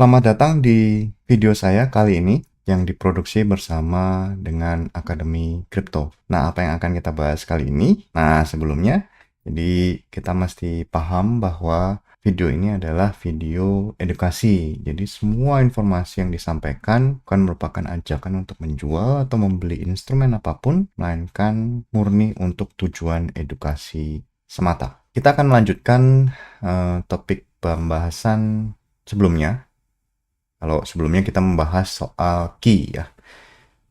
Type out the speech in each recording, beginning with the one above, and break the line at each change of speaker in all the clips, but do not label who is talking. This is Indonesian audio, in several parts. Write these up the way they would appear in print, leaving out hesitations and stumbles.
Selamat datang di video saya kali ini yang diproduksi bersama dengan Akademi Kripto. Nah, apa yang akan kita bahas kali ini? Nah, sebelumnya, jadi kita mesti paham bahwa video ini adalah video edukasi. Jadi semua informasi yang disampaikan bukan merupakan ajakan untuk menjual atau membeli instrumen apapun, melainkan murni untuk tujuan edukasi semata. Kita akan melanjutkan topik pembahasan sebelumnya. Kalau sebelumnya kita membahas soal key ya.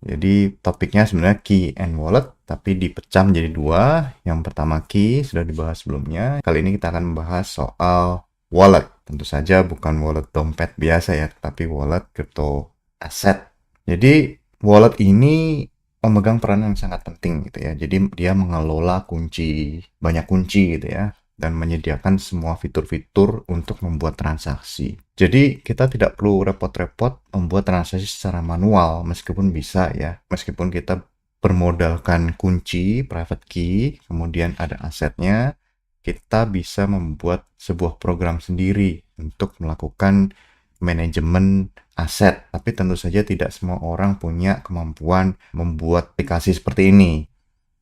Jadi topiknya sebenarnya key and wallet, tapi dipecah menjadi dua. Yang pertama key sudah dibahas sebelumnya. Kali ini kita akan membahas soal wallet. Tentu saja bukan wallet dompet biasa ya, tapi wallet crypto asset. Jadi wallet ini memegang peran yang sangat penting gitu ya. Jadi dia mengelola banyak kunci gitu ya, dan menyediakan semua fitur-fitur untuk membuat transaksi. Jadi kita tidak perlu repot-repot membuat transaksi secara manual, meskipun bisa ya, meskipun kita bermodalkan kunci, private key, kemudian ada asetnya, kita bisa membuat sebuah program sendiri untuk melakukan manajemen aset. Tapi tentu saja tidak semua orang punya kemampuan membuat aplikasi seperti ini.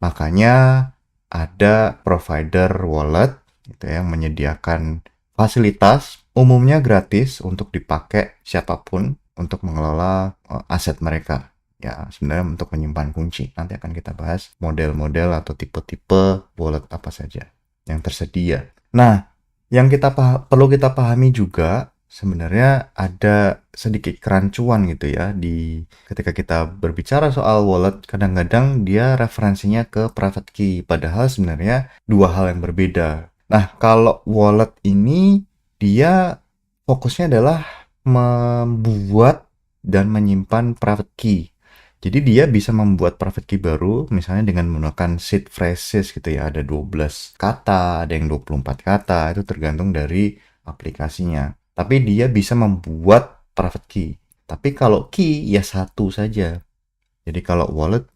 Makanya ada provider wallet gitu ya, yang menyediakan fasilitas umumnya gratis untuk dipakai siapapun untuk mengelola aset mereka. Ya, sebenarnya untuk menyimpan kunci. Nanti akan kita bahas model-model atau tipe-tipe wallet apa saja yang tersedia. Nah, yang perlu kita pahami juga sebenarnya ada sedikit kerancuan gitu ya ketika kita berbicara soal wallet. Kadang-kadang dia referensinya ke private key, padahal sebenarnya dua hal yang berbeda. Nah, kalau wallet ini dia fokusnya adalah membuat dan menyimpan private key. Jadi dia bisa membuat private key baru misalnya dengan menggunakan seed phrases gitu ya. Ada 12 kata, ada yang 24 kata, itu tergantung dari aplikasinya. Tapi dia bisa membuat private key. Tapi kalau key ya satu saja. Jadi kalau wallet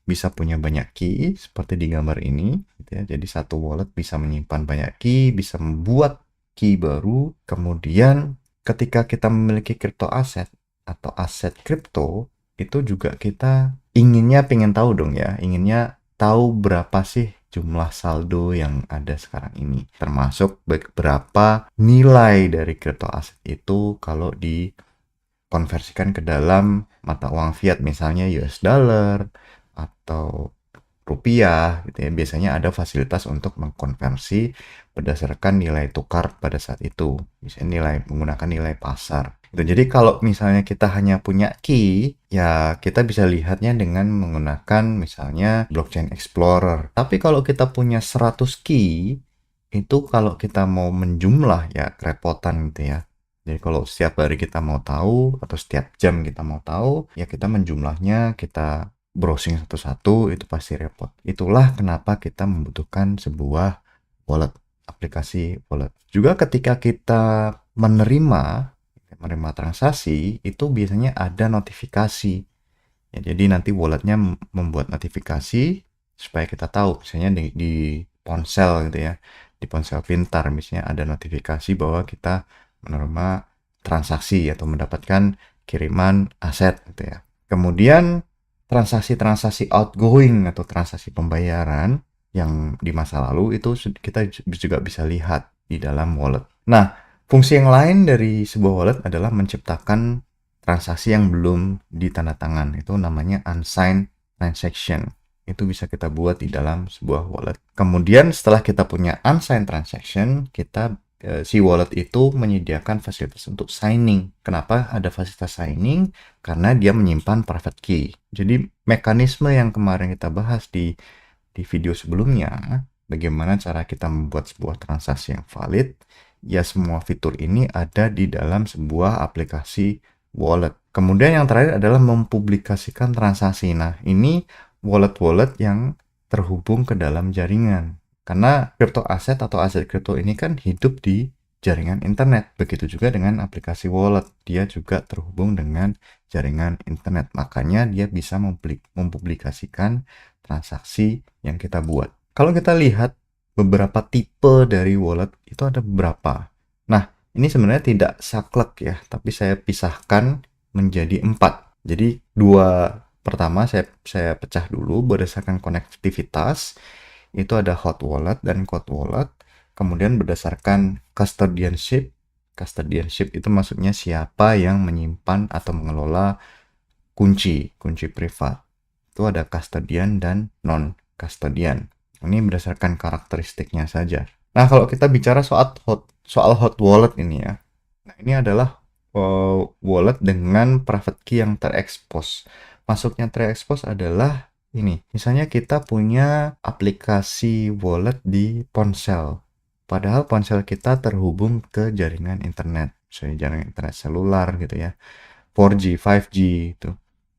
bisa punya banyak key seperti di gambar ini gitu ya. Jadi satu wallet bisa menyimpan banyak key, bisa membuat key baru. Kemudian ketika kita memiliki crypto aset atau aset kripto, itu juga kita pengen tahu dong ya, inginnya tahu berapa sih jumlah saldo yang ada sekarang ini, termasuk berapa nilai dari crypto aset itu kalau dikonversikan ke dalam mata uang fiat, misalnya US dollar atau rupiah gitu ya. Biasanya ada fasilitas untuk mengkonversi berdasarkan nilai tukar pada saat itu, misalnya menggunakan nilai pasar gitu. Jadi kalau misalnya kita hanya punya key ya, kita bisa lihatnya dengan menggunakan misalnya blockchain explorer. Tapi kalau kita punya 100 key, itu kalau kita mau menjumlah ya kerepotan gitu ya. Jadi kalau setiap hari kita mau tahu atau setiap jam kita mau tahu, ya kita menjumlahnya, kita browsing satu-satu, itu pasti repot. Itulah kenapa kita membutuhkan sebuah wallet, aplikasi wallet. Juga ketika kita menerima transaksi, itu biasanya ada notifikasi. Ya, jadi nanti walletnya membuat notifikasi supaya kita tahu, misalnya di ponsel gitu ya, di ponsel pintar misalnya ada notifikasi bahwa kita menerima transaksi atau mendapatkan kiriman aset gitu ya. Kemudian transaksi-transaksi outgoing atau transaksi pembayaran yang di masa lalu itu kita juga bisa lihat di dalam wallet. Nah, fungsi yang lain dari sebuah wallet adalah menciptakan transaksi yang belum ditandatangan. Itu namanya unsigned transaction. Itu bisa kita buat di dalam sebuah wallet. Kemudian setelah kita punya unsigned transaction, si wallet itu menyediakan fasilitas untuk signing. Kenapa ada fasilitas signing? Karena dia menyimpan private key. Jadi mekanisme yang kemarin kita bahas di video sebelumnya, bagaimana cara kita membuat sebuah transaksi yang valid, ya semua fitur ini ada di dalam sebuah aplikasi wallet. Kemudian yang terakhir adalah mempublikasikan transaksi. Nah, ini wallet-wallet yang terhubung ke dalam jaringan. Karena crypto aset atau aset kripto ini kan hidup di jaringan internet. Begitu juga dengan aplikasi wallet. Dia juga terhubung dengan jaringan internet. Makanya dia bisa mempublikasikan transaksi yang kita buat. Kalau kita lihat beberapa tipe dari wallet, itu ada beberapa. Nah, Ini sebenarnya tidak saklek ya, tapi saya pisahkan menjadi 4. Jadi dua pertama saya pecah dulu berdasarkan konektivitas. Itu ada hot wallet dan cold wallet. Kemudian berdasarkan custodianship. Custodianship itu maksudnya siapa yang menyimpan atau mengelola kunci privat. Itu ada custodian dan non-custodian. Ini berdasarkan karakteristiknya saja. Nah, kalau kita bicara soal hot wallet ini ya. Nah, ini adalah wallet dengan private key yang terekspos. Masuknya terekspos adalah ini. Misalnya kita punya aplikasi wallet di ponsel. Padahal ponsel kita terhubung ke jaringan internet. Misalnya jaringan internet selular gitu ya. 4G, 5G itu.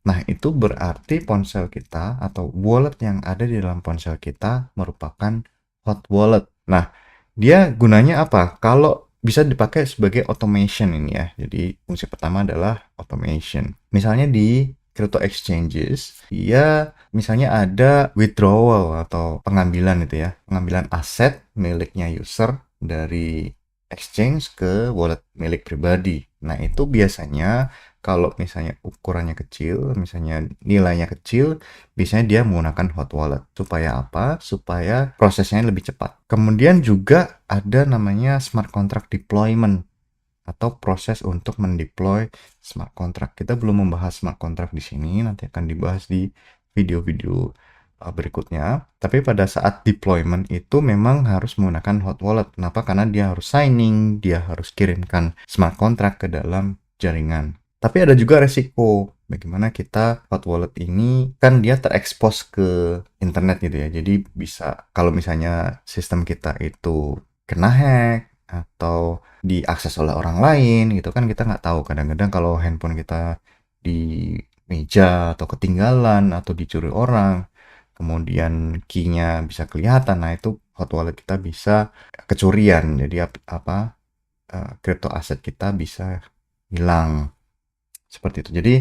Nah, itu berarti ponsel kita atau wallet yang ada di dalam ponsel kita merupakan hot wallet. Nah, dia gunanya apa? Kalau bisa dipakai sebagai automation ini ya. Jadi, fungsi pertama adalah automation. Misalnya di crypto exchanges, dia misalnya ada withdrawal atau pengambilan itu ya. Pengambilan aset miliknya user dari exchange ke wallet milik pribadi. Nah, itu biasanya kalau misalnya ukurannya kecil, misalnya nilainya kecil, biasanya dia menggunakan hot wallet. Supaya apa? Supaya prosesnya lebih cepat. Kemudian juga ada namanya smart contract deployment atau proses untuk mendeploy smart contract. Kita belum membahas smart contract di sini, nanti akan dibahas di video-video berikutnya. Tapi pada saat deployment itu memang harus menggunakan hot wallet. Kenapa? Karena dia harus signing, dia harus kirimkan smart contract ke dalam jaringan. Tapi ada juga resiko. Bagaimana kita hot wallet ini kan dia terekspos ke internet gitu ya. Jadi bisa kalau misalnya sistem kita itu kena hack atau diakses oleh orang lain gitu kan kita nggak tahu. Kadang-kadang kalau handphone kita di meja atau ketinggalan atau dicuri orang, kemudian key-nya bisa kelihatan, nah itu hot wallet kita bisa kecurian. Jadi crypto aset kita bisa hilang. Seperti itu. Jadi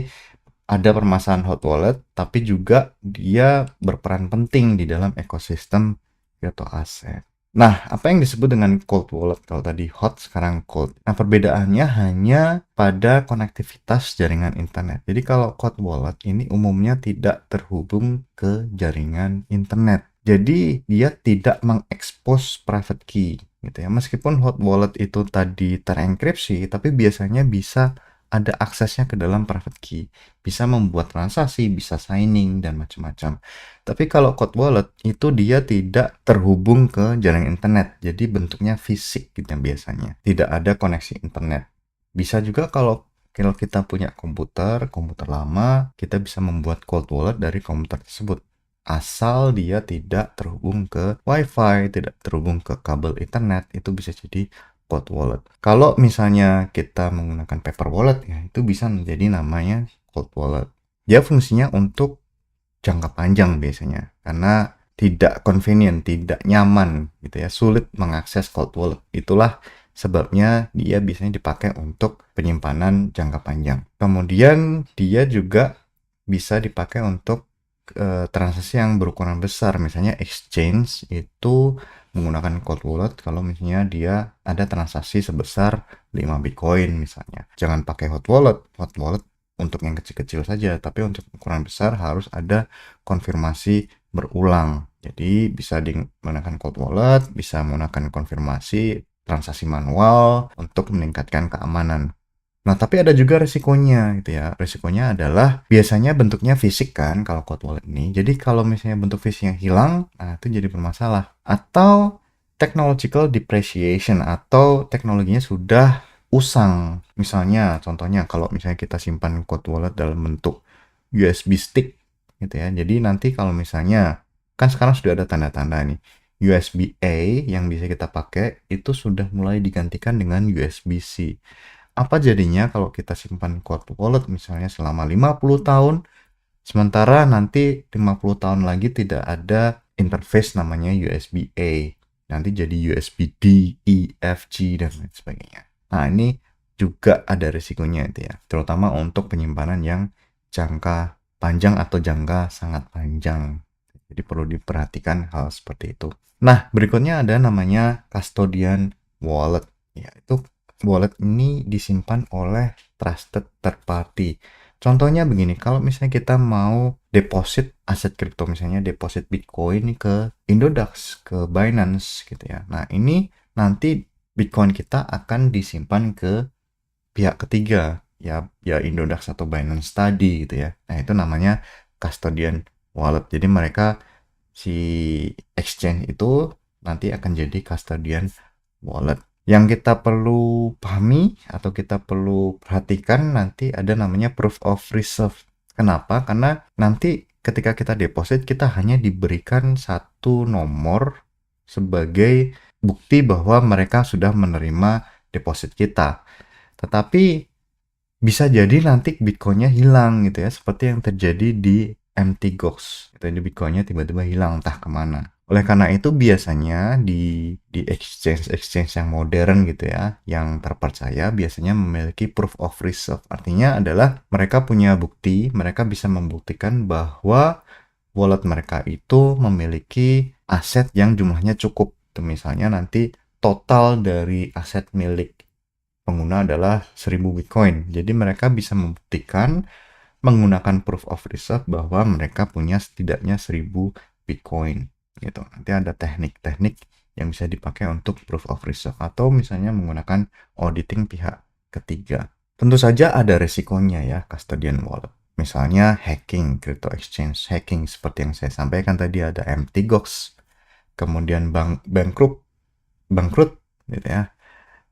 ada permasalahan hot wallet, tapi juga dia berperan penting di dalam ekosistem crypto aset. Nah, apa yang disebut dengan cold wallet? Kalau tadi hot, sekarang cold. Nah, perbedaannya hanya pada konektivitas jaringan internet. Jadi kalau cold wallet ini umumnya tidak terhubung ke jaringan internet. Jadi dia tidak mengekspos private key gitu ya. Meskipun hot wallet itu tadi terenkripsi, tapi biasanya bisa ada aksesnya ke dalam private key, bisa membuat transaksi, bisa signing, dan macam-macam. Tapi kalau cold wallet, itu dia tidak terhubung ke jaringan internet, jadi bentuknya fisik gitu biasanya. Tidak ada koneksi internet. Bisa juga kalau kita punya komputer lama, kita bisa membuat cold wallet dari komputer tersebut. Asal dia tidak terhubung ke wifi, tidak terhubung ke kabel internet, itu bisa jadi cold wallet. Kalau misalnya kita menggunakan paper wallet ya, itu bisa menjadi namanya cold wallet. Dia fungsinya untuk jangka panjang biasanya, karena tidak convenient, tidak nyaman gitu ya, sulit mengakses cold wallet. Itulah sebabnya dia biasanya dipakai untuk penyimpanan jangka panjang. Kemudian dia juga bisa dipakai untuk transaksi yang berukuran besar, misalnya exchange itu menggunakan cold wallet kalau misalnya dia ada transaksi sebesar 5 Bitcoin misalnya. Jangan pakai hot wallet untuk yang kecil-kecil saja, tapi untuk ukuran besar harus ada konfirmasi berulang. Jadi bisa menggunakan cold wallet, bisa menggunakan konfirmasi transaksi manual untuk meningkatkan keamanan. Nah, tapi ada juga resikonya gitu ya. Resikonya adalah biasanya bentuknya fisik kan kalau cold wallet ini. Jadi kalau misalnya bentuk fisiknya hilang, nah itu jadi bermasalah. Atau technological depreciation atau teknologinya sudah usang. Misalnya, contohnya kalau misalnya kita simpan cold wallet dalam bentuk USB stick gitu ya. Jadi nanti kalau misalnya kan sekarang sudah ada tanda-tanda nih. USB-A yang bisa kita pakai itu sudah mulai digantikan dengan USB-C. Apa jadinya kalau kita simpan cold wallet misalnya selama 50 tahun, sementara nanti 50 tahun lagi tidak ada interface namanya USB-A. Nanti jadi USB-D, E, F, G, dan lain sebagainya. Nah, ini juga ada risikonya itu ya, terutama untuk penyimpanan yang jangka panjang atau jangka sangat panjang. Jadi perlu diperhatikan hal seperti itu. Nah, berikutnya ada namanya custodian wallet. Ya, itu wallet ini disimpan oleh trusted third party. Contohnya begini, kalau misalnya kita mau deposit aset kripto, misalnya deposit Bitcoin ke Indodax, ke Binance gitu ya. Nah, ini nanti Bitcoin kita akan disimpan ke pihak ketiga, ya Indodax atau Binance tadi gitu ya. Nah, itu namanya custodian wallet. Jadi mereka si exchange itu nanti akan jadi custodian wallet. Yang kita perlu pahami atau kita perlu perhatikan nanti ada namanya proof of reserve. Kenapa? Karena nanti ketika kita deposit kita hanya diberikan satu nomor sebagai bukti bahwa mereka sudah menerima deposit kita. Tetapi bisa jadi nanti Bitcoinnya hilang gitu ya, seperti yang terjadi di MT Gox. Jadi Bitcoinnya tiba-tiba hilang entah kemana. Oleh karena itu biasanya di exchange yang modern gitu ya, yang terpercaya biasanya memiliki proof of reserve. Artinya adalah mereka punya bukti, mereka bisa membuktikan bahwa wallet mereka itu memiliki aset yang jumlahnya cukup. Misalnya nanti total dari aset milik pengguna adalah 1000 Bitcoin. Jadi mereka bisa membuktikan menggunakan proof of reserve bahwa mereka punya setidaknya 1000 Bitcoin gitu. Nanti ada teknik-teknik yang bisa dipakai untuk proof of reserve atau misalnya menggunakan auditing pihak ketiga. Tentu saja ada resikonya ya custodian wallet. Misalnya hacking, crypto exchange hacking seperti yang saya sampaikan tadi, ada Mt. Gox, kemudian bangkrut gitu ya.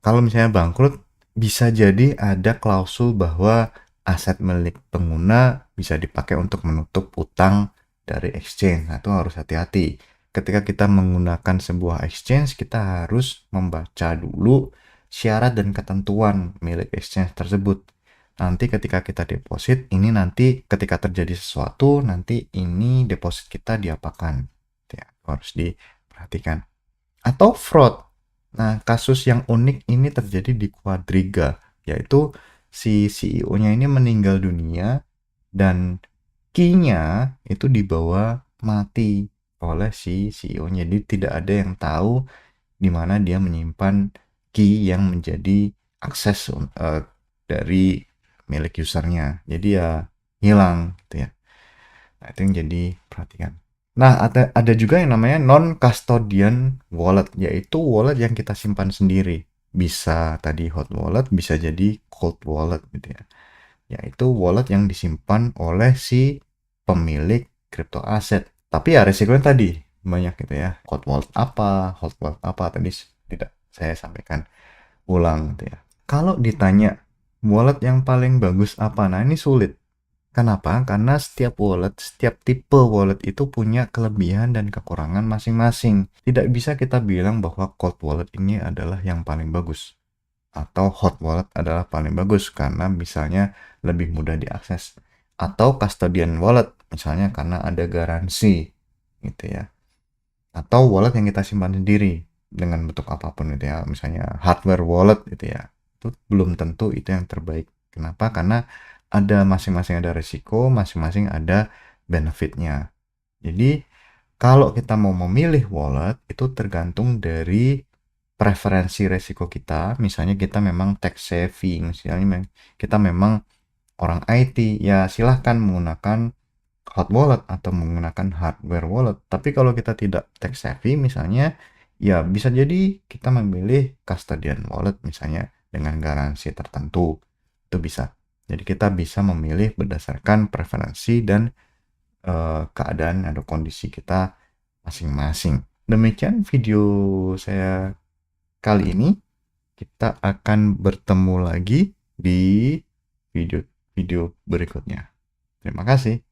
Kalau misalnya bangkrut, bisa jadi ada klausul bahwa aset milik pengguna bisa dipakai untuk menutup utang dari exchange. Nah, itu harus hati-hati. Ketika kita menggunakan sebuah exchange, kita harus membaca dulu syarat dan ketentuan milik exchange tersebut. Nanti ketika kita deposit, ini nanti ketika terjadi sesuatu, nanti ini deposit kita diapakan. Ya, harus diperhatikan. Atau fraud. Nah, kasus yang unik ini terjadi di Quadriga, yaitu si CEO-nya ini meninggal dunia dan key-nya itu dibawa mati oleh si CEO-nya. Jadi tidak ada yang tahu di mana dia menyimpan key yang menjadi akses dari milik usernya. Jadi ya hilang gitu ya. Nah, itu yang jadi perhatian. Nah, ada juga yang namanya non-custodian wallet, yaitu wallet yang kita simpan sendiri. Bisa tadi hot wallet, bisa jadi cold wallet gitu ya. Yaitu wallet yang disimpan oleh si pemilik crypto aset. Tapi ya resikonya tadi banyak gitu ya. Cold wallet apa, hot wallet apa tadi tidak saya sampaikan ulang gitu ya. Kalau ditanya wallet yang paling bagus apa? Nah, ini sulit. Kenapa? Karena setiap wallet, setiap tipe wallet itu punya kelebihan dan kekurangan masing-masing. Tidak bisa kita bilang bahwa cold wallet ini adalah yang paling bagus atau hot wallet adalah paling bagus karena misalnya lebih mudah diakses, atau custodian wallet misalnya karena ada garansi gitu ya, atau wallet yang kita simpan sendiri dengan bentuk apapun gitu ya, misalnya hardware wallet gitu ya, itu belum tentu itu yang terbaik. Kenapa? Karena ada masing-masing ada risiko, masing-masing ada benefitnya. Jadi kalau kita mau memilih wallet itu tergantung dari preferensi resiko kita. Misalnya kita memang tech savvy, misalnya kita memang orang IT, ya silahkan menggunakan hot wallet atau menggunakan hardware wallet. Tapi kalau kita tidak tech savvy misalnya, ya bisa jadi kita memilih custodian wallet misalnya dengan garansi tertentu. Itu bisa. Jadi kita bisa memilih berdasarkan preferensi dan keadaan atau kondisi kita masing-masing. Demikian video saya kali ini. Kita akan bertemu lagi di video-video berikutnya. Terima kasih.